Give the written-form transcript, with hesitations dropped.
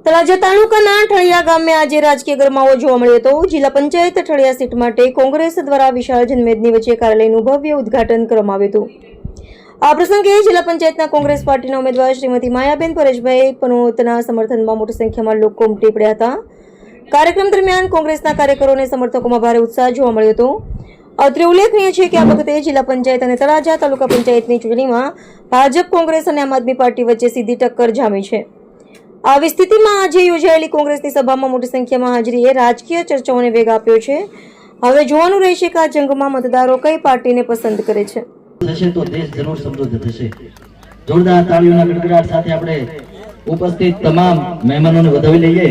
તળાજા તાલુકાના ઠળિયા ગામે આજે રાજકીય ગરમાવો જોવા મળ્યો હતો। જિલ્લા પંચાયત ઠળિયા સીટ માટે કોંગ્રેસ દ્વારા વિશાળ જનમેદની વચ્ચે કાર્યાલયનું ભવ્ય ઉદ્ઘાટન કરવામાં આવ્યું હતું। આ પ્રસંગે જિલ્લા પંચાયતના કોંગ્રેસ પાર્ટીના ઉમેદવાર શ્રીમતી માયાબેન પરેશભાઈ પનોતના સમર્થનમાં મોટી સંખ્યામાં લોકો ઉમટી પડ્યા હતા। કાર્યક્રમ દરમિયાન કોંગ્રેસના કાર્યકરો અને સમર્થકોમાં ભારે ઉત્સાહ જોવા મળ્યો હતો। અત્રે ઉલ્લેખનીય છે કે આ વખતે જિલ્લા પંચાયત અને તળાજા તાલુકા પંચાયતની ચૂંટણીમાં ભાજપ, કોંગ્રેસ અને આમ આદમી પાર્ટી વચ્ચે સીધી ટક્કર જામી છે। આવી સ્થિતિમાં આજે યોજાયેલી કોંગ્રેસની સભામાં મોટી સંખ્યામાં હાજરીએ રાજકીય ચર્ચાઓને વેગ આપ્યો છે। હવે જોવાનું રહેશે કે આ જંગમાં મતદારો કઈ પાર્ટીને પસંદ કરે છે। થશે તો દેશ જરૂર સમૃદ્ધ થશે। જોરદાર તાળીઓના ગડગડાટ સાથે આપણે ઉપસ્થિત તમામ મહેમાનોને વધાવી લઈએ।